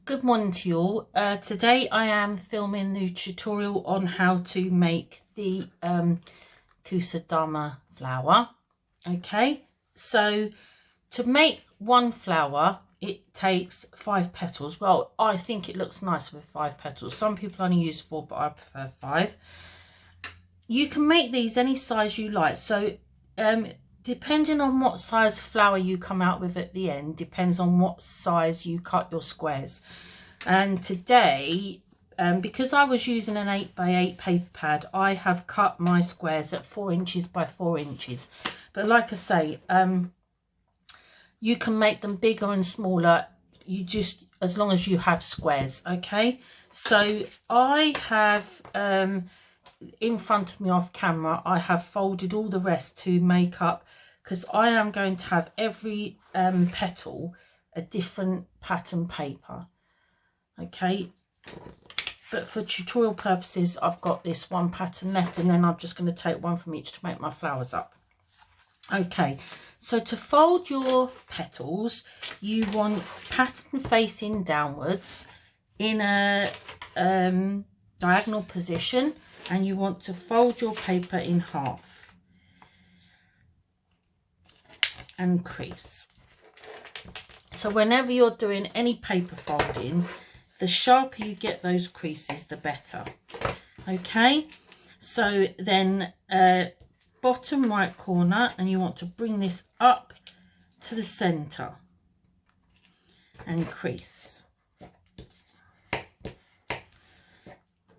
Good morning to you all. Today I am filming the tutorial on how to make the kusudama flower. Okay, so to make one flower it takes 5 petals. Well, I think it looks nice with 5 petals. Some people only use 4, but I prefer 5. You can make these any size you like, so depending on what size flower you come out with at the end depends on what size you cut your squares. And today, because I was using an 8x8 paper pad, I have cut my squares at 4 inches by 4 inches. But like I say, you can make them bigger and smaller, as long as you have squares. Okay, so I have in front of me off camera, I have folded all the rest to make up, because I am going to have every petal a different pattern paper. Okay, but for tutorial purposes I've got this one pattern left, and then I'm just going to take one from each to make my flowers up. Okay, so to fold your petals you want pattern facing downwards in a diagonal position, and you want to fold your paper in half and crease. So whenever you're doing any paper folding, the sharper you get those creases, the better. Okay, so then bottom right corner, and you want to bring this up to the center and crease.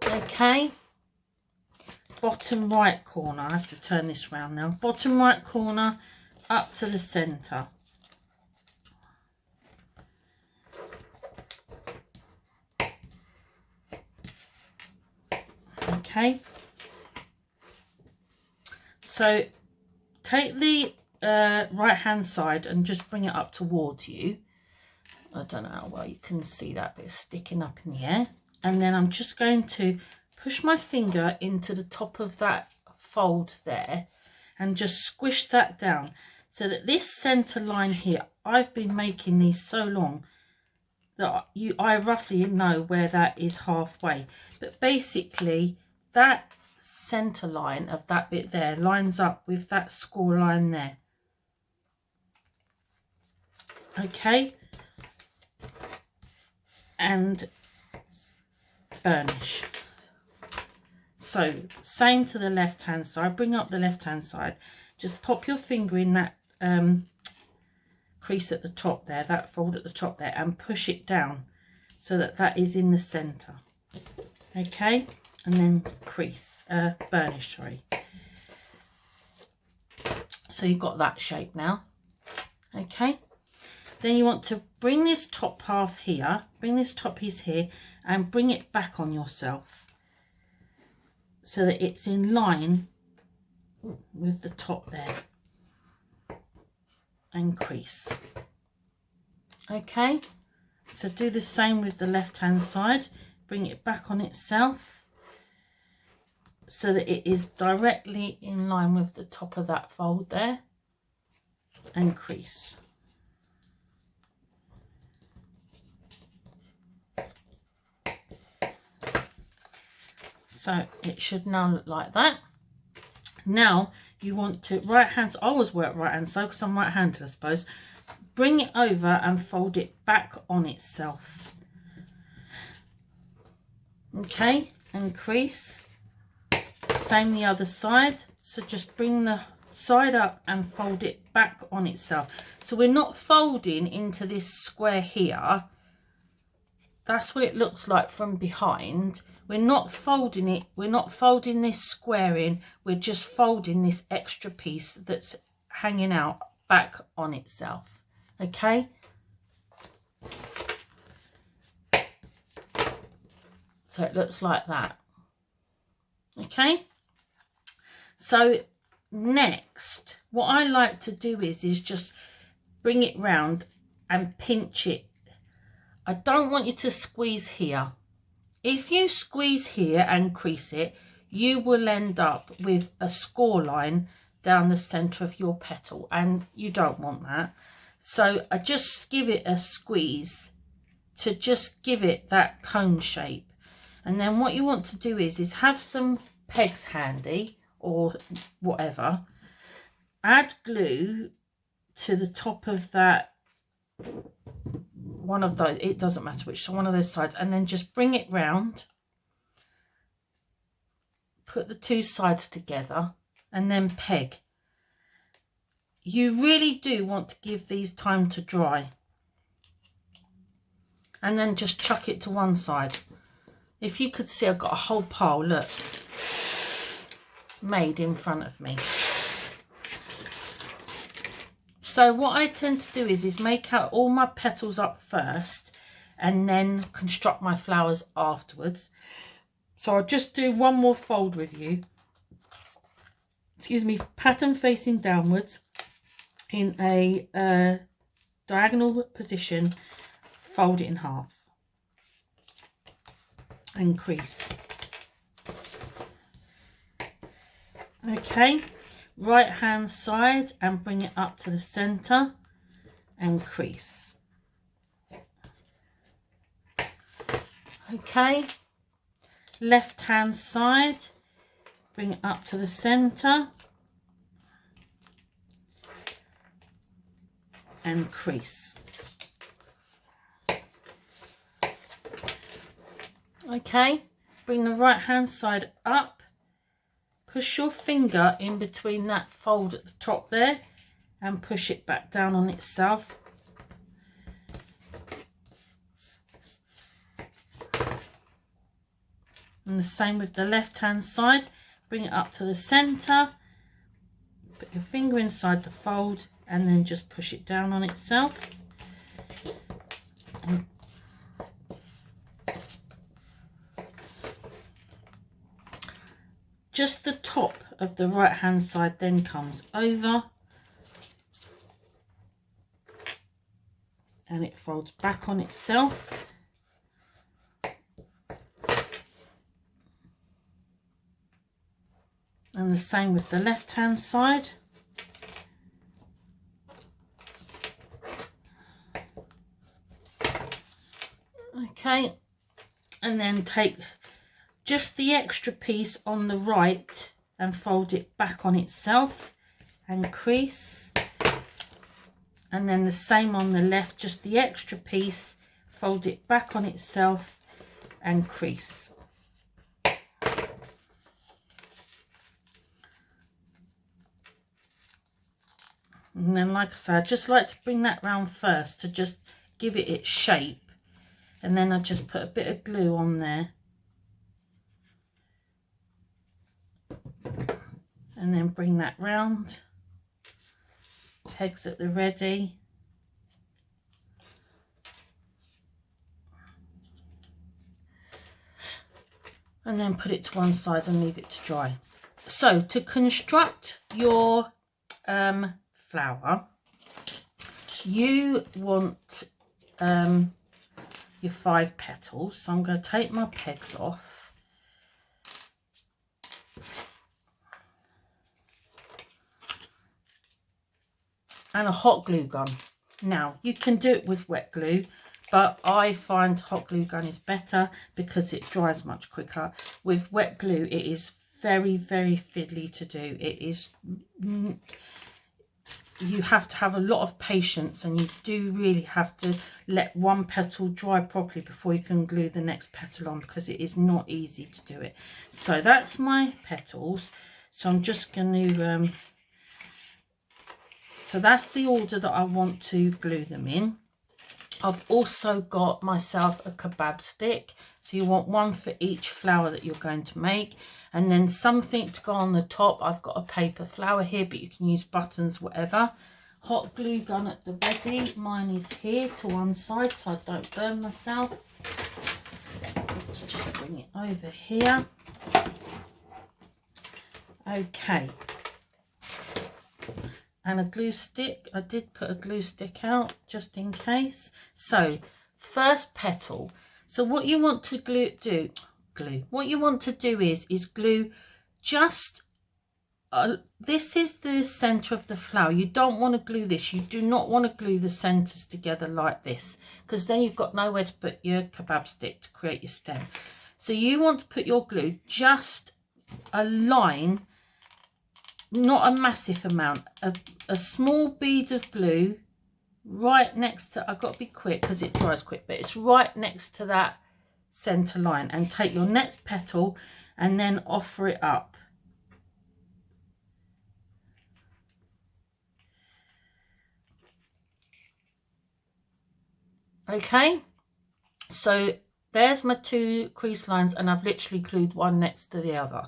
Okay, bottom right corner, I have to turn this round now, bottom right corner up to the center. Okay, so take the right hand side and just bring it up towards you. I don't know how well you can see that, but it's sticking up in the air. And then I'm just going to push my finger into the top of that fold there and just squish that down, so that this center line here, I've been making these so long that I roughly know where that is halfway, but basically that center line of that bit there lines up with that score line there. Okay, and burnish. So same to the left hand side, bring up the left hand side, just pop your finger in that crease at the top there, that fold at the top there, and push it down so that that is in the center. Okay, and then crease, burnish, sorry. So you've got that shape now. Okay, then you want to bring this top half here, bring this top piece here, and bring it back on yourself so that it's in line with the top there, and crease. Okay, so do the same with the left hand side, bring it back on itself so that it is directly in line with the top of that fold there, and crease. So it should now look like that. Now you want to right hand, I always work right hand side because I'm right handed, I suppose. Bring it over and fold it back on itself. Okay, and crease. Same the other side, so just bring the side up and fold it back on itself. So we're not folding into this square here. That's what it looks like from behind. We're not folding it, we're not folding this square in, we're just folding this extra piece that's hanging out back on itself. Okay, so it looks like that. Okay, so next what I like to do is just bring it round and pinch it. I don't want you to squeeze here. If you squeeze here and crease it, you will end up with a score line down the center of your petal, and you don't want that. So I just give it a squeeze to just give it that cone shape. And then what you want to do is have some pegs handy or whatever. Add glue to the top of that, one of those, it doesn't matter which, so one of those sides, and then just bring it round, put the two sides together, and then peg. You really do want to give these time to dry, and then just chuck it to one side. If you could see, I've got a whole pile, look, made in front of me. So what I tend to do is make out all my petals up first and then construct my flowers afterwards. So I'll just do one more fold with you. Excuse me, pattern facing downwards in a diagonal position, fold it in half and crease. Okay, right hand side and bring it up to the center and crease. Okay, left hand side, bring it up to the center and crease. Okay, bring the right hand side up, push your finger in between that fold at the top there and push it back down on itself. And the same with the left hand side, bring it up to the center, put your finger inside the fold and then just push it down on itself. And just the top of the right hand side then comes over and it folds back on itself. And the same with the left hand side. Okay, and then take just the extra piece on the right and fold it back on itself and crease. And then the same on the left, just the extra piece, fold it back on itself and crease. And then, like I said, I just like to bring that round first to just give it its shape. And then I just put a bit of glue on there. And then bring that round. Pegs at the ready. And then put it to one side and leave it to dry. So to construct your flower, you want your 5 petals. So I'm going to take my pegs off. And a hot glue gun. Now you can do it with wet glue, but I find hot glue gun is better because it dries much quicker. With wet glue it is very, very fiddly to do. It is, you have to have a lot of patience, and you do really have to let one petal dry properly before you can glue the next petal on, because it is not easy to do it. So that's my petals. So I'm just going to so that's the order that I want to glue them in. I've also got myself a kebab stick. So you want one for each flower that you're going to make. And then something to go on the top. I've got a paper flower here, but you can use buttons, whatever. Hot glue gun at the ready. Mine is here to one side so I don't burn myself. Let's just bring it over here. Okay. And a glue stick. I did put a glue stick out just in case. So first petal. So what you want to what you want to do is glue just this is the center of the flower. You don't want to glue this. You do not want to glue the centers together like this, because then you've got nowhere to put your kebab stick to create your stem. So you want to put your glue just a line, not a massive amount, a small bead of glue right next to, I've got to be quick because it dries quick, but it's right next to that center line, and take your next petal and then offer it up. Okay, so there's my 2 crease lines, and I've literally glued one next to the other.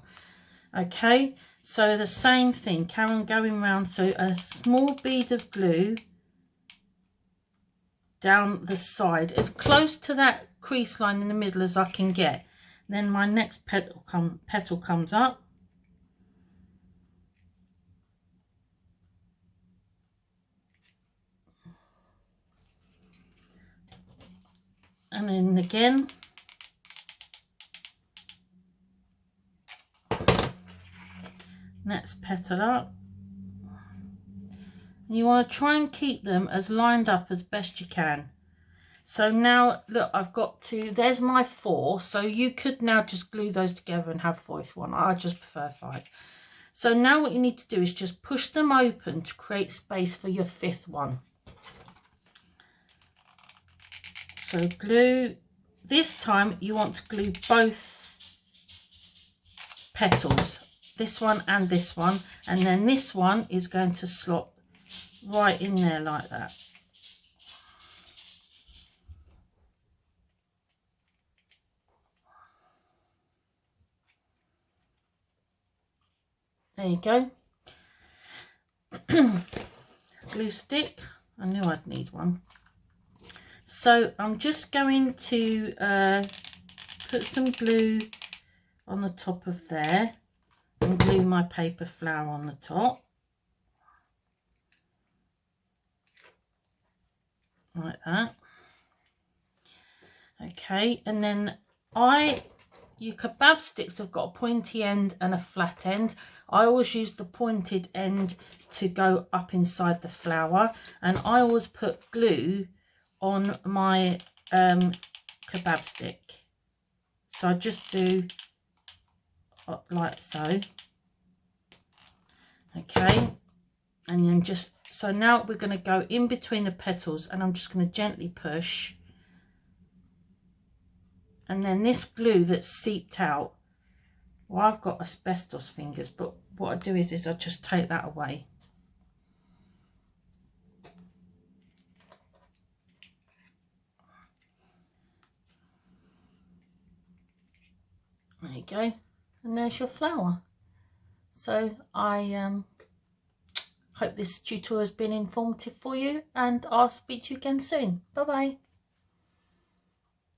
Okay, so the same thing, carry on going round. So a small bead of glue down the side, as close to that crease line in the middle as I can get. Then my next petal comes up. And then again. Next petal up. And you want to try and keep them as lined up as best you can. So now look, I've got to, there's my 4. So you could now just glue those together and have 4 if you want. I just prefer 5. So now what you need to do is just push them open to create space for your 5th one. So glue, this time you want to glue both petals, this one and this one, and then this one is going to slot right in there like that. There you go. Glue stick, I knew I'd need one. So I'm just going to put some glue on the top of there and glue my paper flower on the top. Like that. Okay, and then your kebab sticks have got a pointy end and a flat end. I always use the pointed end to go up inside the flower, and I always put glue on my kebab stick. So I just do like so. Okay, and then just, so now we're going to go in between the petals, and I'm just going to gently push. And then this glue that's seeped out, well, I've got asbestos fingers, but what I do is I just take that away. There you go, and there's your flower. So I hope this tutorial has been informative for you, and I'll speak to you again soon. Bye bye.